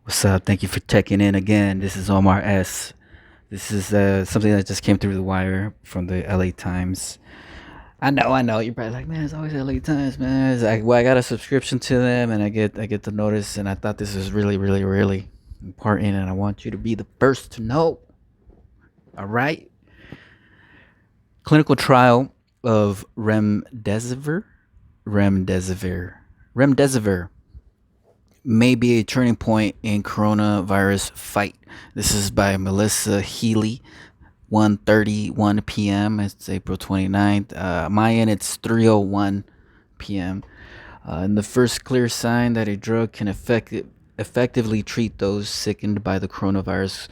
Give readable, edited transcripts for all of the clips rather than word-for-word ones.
What's up? Thank you for checking in again. This is Omar S. This is something that just came through the wire from the LA Times. I know. You're probably like, man, it's always LA Times, man. It's like, well, I got a subscription to them, and I get the notice, and I thought this was really, really, really important, and I want you to be the first to know. All right. Clinical trial of remdesivir, remdesivir may be a turning point in coronavirus fight. This is by Melissa Healy, 1:31 p.m. It's April 29th. Mayan, it's 3:01 p.m. And the first clear sign that a drug can effectively treat those sickened by the coronavirus.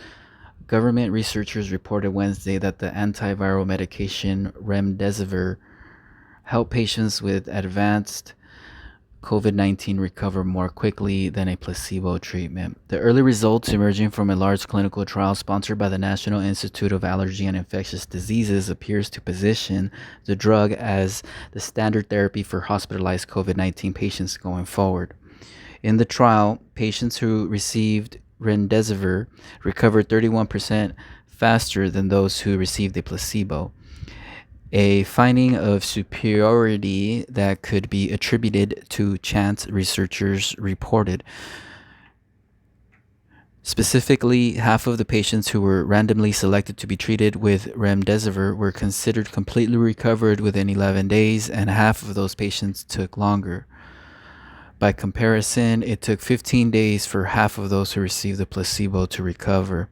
Government researchers reported Wednesday that the antiviral medication remdesivir helped patients with advanced COVID 19 recover more quickly than a placebo treatment. The early results emerging from a large clinical trial sponsored by the National Institute of Allergy and Infectious Diseases appears to position the drug as the standard therapy for hospitalized COVID 19 patients going forward. In the trial, patients who received remdesivir recovered 31% faster than those who received a placebo, a finding of superiority that could be attributed to chance, researchers reported. Specifically, half of the patients who were randomly selected to be treated with remdesivir were considered completely recovered within 11 days, and half of those patients took longer. By comparison, it took 15 days for half of those who received the placebo to recover.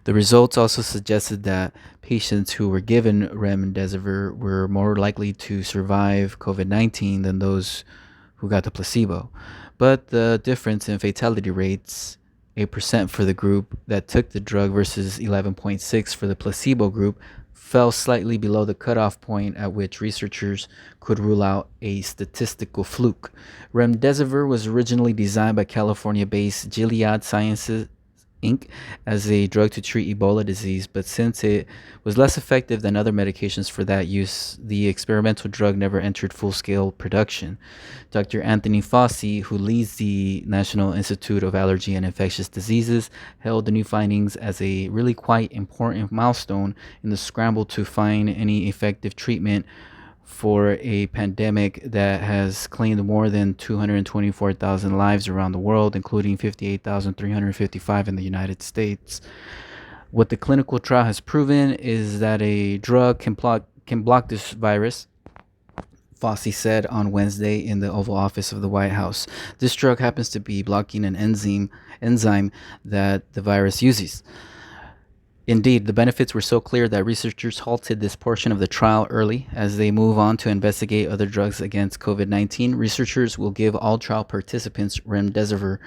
The results also suggested that patients who were given remdesivir were more likely to survive COVID 19 than those who got the placebo. But the difference in fatality rates, 8% for the group that took the drug versus 11.6 for the placebo group, fell slightly below the cutoff point at which researchers could rule out a statistical fluke. Remdesivir was originally designed by California-based Gilead Sciences Inc. as a drug to treat Ebola disease, but since it was less effective than other medications for that use, the experimental drug never entered full scale production. Dr. Anthony Fauci, who leads the National Institute of Allergy and Infectious Diseases, hailed the new findings as a really quite important milestone in the scramble to find any effective treatment for a pandemic that has claimed more than 224,000 lives around the world, including 58,355 in the United States. What the clinical trial has proven is that a drug can block this virus, Fauci said on Wednesday in the Oval Office of the White House. This drug happens to be blocking an enzyme that the virus uses. Indeed, the benefits were so clear that researchers halted this portion of the trial early. As they move on to investigate other drugs against COVID 19, researchers will give all trial participants remdesivir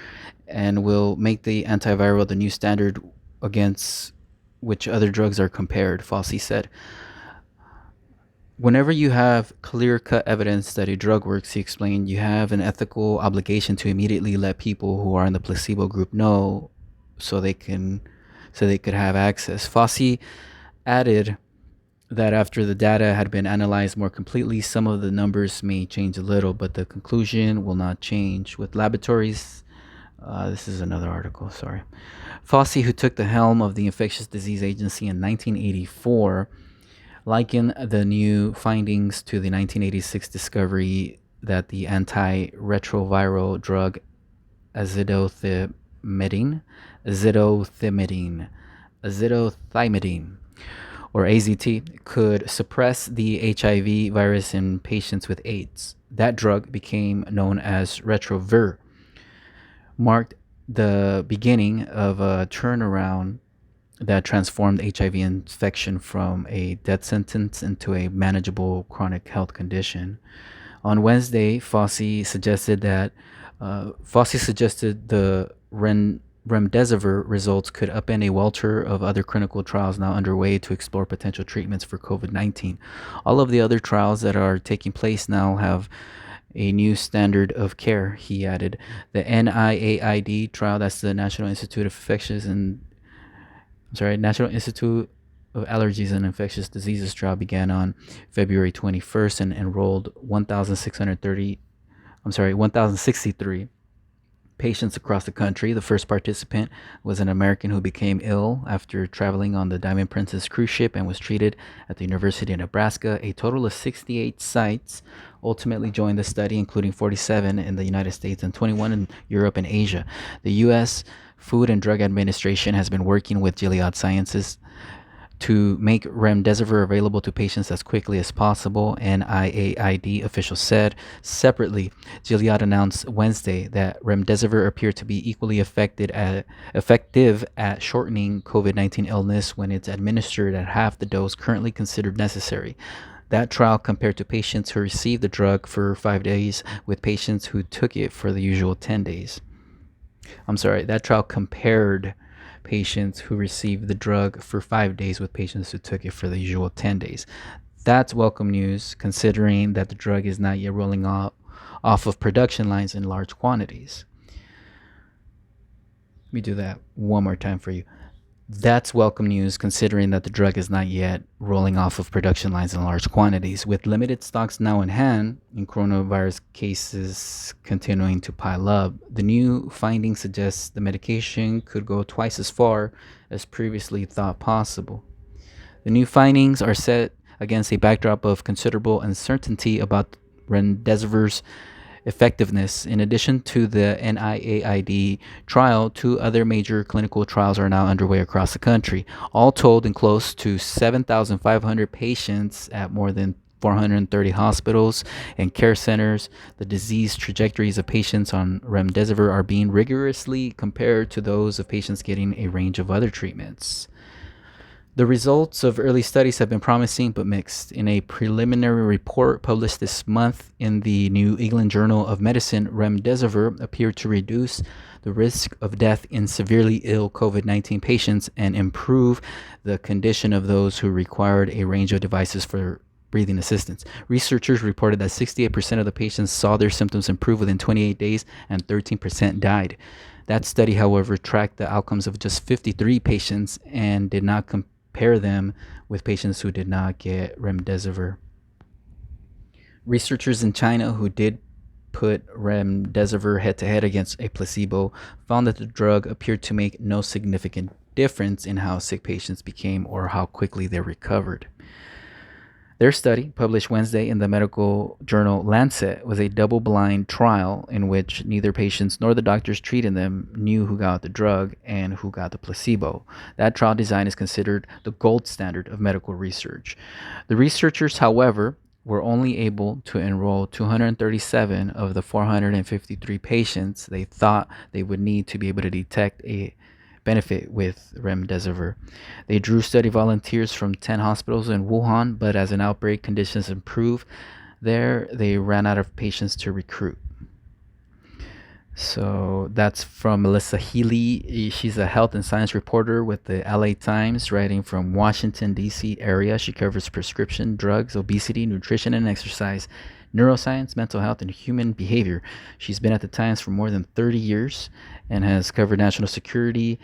and will make the antiviral the new standard against which other drugs are compared, Fauci said. Whenever you have clear cut evidence that a drug works, he explained, you have an ethical obligation to immediately let people who are in the placebo group know so they could have access. Fauci added that after the data had been analyzed more completely, some of the numbers may change a little, but the conclusion will not change. With laboratories, this is another article, sorry. Fauci, who took the helm of the Infectious Disease Agency in 1984, likened the new findings to the 1986 discovery that the antiretroviral drug azithromycin, azithromycin, or AZT, could suppress the HIV virus in patients with AIDS. That drug became known as retrovir, marked the beginning of a turnaround that transformed HIV infection from a death sentence into a manageable chronic health condition. On Wednesday, Fauci suggested the remdesivir results could upend a welter of other clinical trials now underway to explore potential treatments for COVID 19. All of the other trials that are taking place now have a new standard of care, he added. The NIAID trial, that's the National Institute of Allergies and Infectious Diseases trial, began on February 21st and enrolled 1,063 patients across the country. The first participant was an American who became ill after traveling on the Diamond Princess cruise ship and was treated at the University of Nebraska. A total of 68 sites ultimately joined the study, including 47 in the United States and 21 in Europe and Asia. The U.S. Food and Drug Administration has been working with Gilead Sciences to make remdesivir available to patients as quickly as possible, NIAID officials said. Separately, Gilead announced Wednesday that remdesivir appeared to be equally effective at shortening COVID-19 illness when it's administered at half the dose currently considered necessary. That trial compared to patients who received the drug for 5 days with patients who took it for the usual 10 days. That trial compared patients who received the drug for 5 days with patients who took it for the usual 10 days. That's welcome news, considering that the drug is not yet rolling off of production lines in large quantities. Let me do that one more time for you. That's welcome news, considering that the drug is not yet rolling off of production lines in large quantities. With limited stocks now in hand and coronavirus cases continuing to pile up, the new finding suggests the medication could go twice as far as previously thought possible. The new findings are set against a backdrop of considerable uncertainty about remdesivir's effectiveness. In addition to the NIAID trial, 2 other major clinical trials are now underway across the country. All told, in close to 7,500 patients at more than 430 hospitals and care centers, the disease trajectories of patients on remdesivir are being rigorously compared to those of patients getting a range of other treatments. The results of early studies have been promising but mixed. In a preliminary report published this month in the New England Journal of Medicine, remdesivir appeared to reduce the risk of death in severely ill COVID-19 patients and improve the condition of those who required a range of devices for breathing assistance. Researchers reported that 68% of the patients saw their symptoms improve within 28 days and 13% died. That study, however, tracked the outcomes of just 53 patients and did not compare them with patients who did not get remdesivir. Researchers in China who did put remdesivir head-to-head against a placebo found that the drug appeared to make no significant difference in how sick patients became or how quickly they recovered. Their study, published Wednesday in the medical journal Lancet, was a double-blind trial in which neither patients nor the doctors treating them knew who got the drug and who got the placebo. That trial design is considered the gold standard of medical research. The researchers, however, were only able to enroll 237 of the 453 patients they thought they would need to be able to detect a benefit with remdesivir. They drew study volunteers from 10 hospitals in Wuhan, but as an outbreak conditions improved there, they ran out of patients to recruit. So that's from Melissa Healy. She's a health and science reporter with the LA Times, writing from Washington, D.C. area. She covers prescription drugs, obesity, nutrition and exercise, neuroscience, mental health, and human behavior. She's been at the Times for more than 30 years and has covered national security,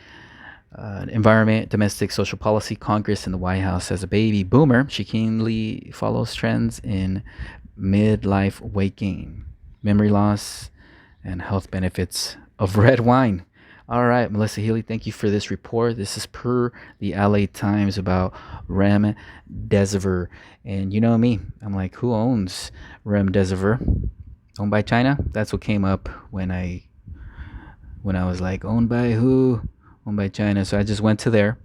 environment, domestic social policy, Congress, and the White House. As a baby boomer, she keenly follows trends in midlife weight gain, memory loss, and health benefits of red wine. All right, Melissa Healy, thank you for this report. This is per the LA Times about remdesivir. And you know me, I'm like, who owns remdesivir? Owned by China? That's what came up when I was like, owned by who? Owned by China. So I just went to there.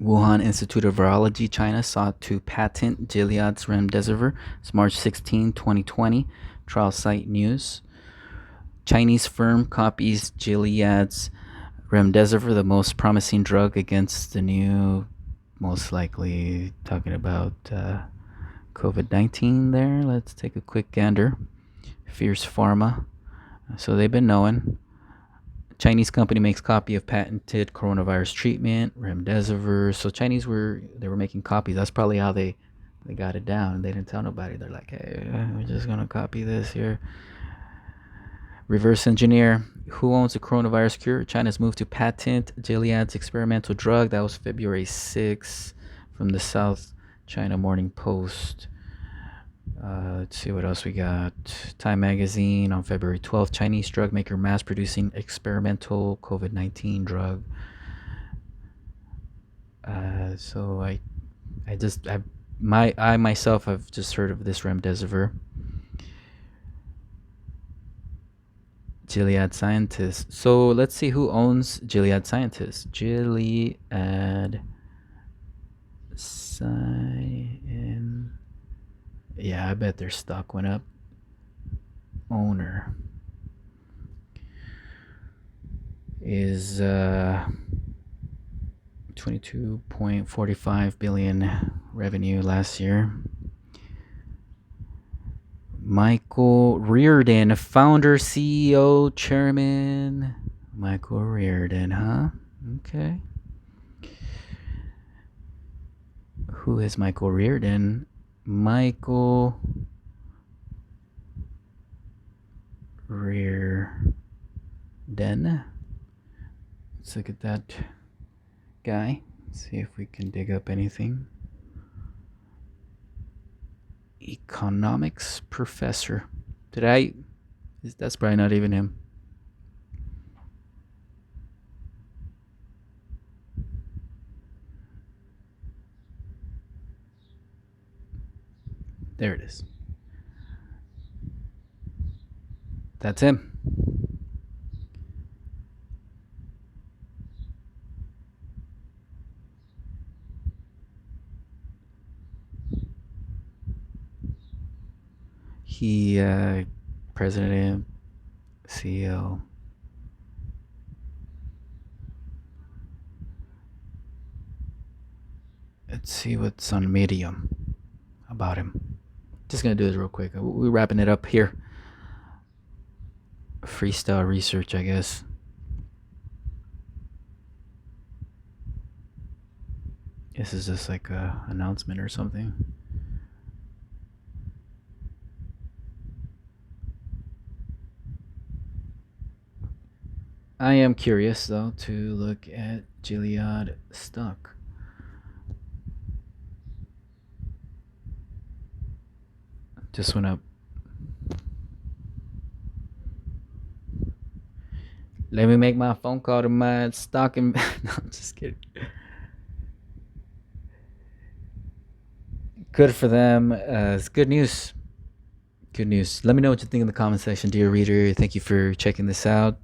Wuhan Institute of Virology, China, sought to patent Gilead's remdesivir. It's March 16, 2020. Trial site news. Chinese firm copies Gilead's remdesivir, the most promising drug against the new, most likely talking about COVID-19 there. Let's take a quick gander. Fierce Pharma. So they've been knowing. Chinese company makes copy of patented coronavirus treatment, remdesivir. So Chinese were making copies. That's probably how they got it down. They didn't tell nobody. They're like, hey, we're just going to copy this here. Reverse engineer. Who owns the coronavirus cure? China's moved to patent Gilead's experimental drug. That was February 6th from the South China Morning Post. Let's see what else we got. Time Magazine on February 12th. Chinese drug maker mass producing experimental COVID-19 drug. So I myself have just heard of this remdesivir. Gilead Sciences. So let's see who owns Gilead Sciences. Gilead Sciences. Yeah, I bet their stock went up. Owner is 22.45 billion revenue last year. Michael Reardon, founder, CEO, chairman. Michael Reardon, huh? Okay. Who is Michael Reardon? Michael Reardon. Let's look at that guy. See if we can dig up anything. Economics professor. That's probably not even him. There it is. That's him. He, president, CEO. Let's see what's on Medium about him. Just gonna do this real quick. We're wrapping it up here. Freestyle research, I guess. This is just like a announcement or something. I am curious though to look at Gilead stock. Just went up. Let me make my phone call to my stock and no, I'm just kidding. Good for them. It's good news. Good news. Let me know what you think in the comment section, dear reader. Thank you for checking this out.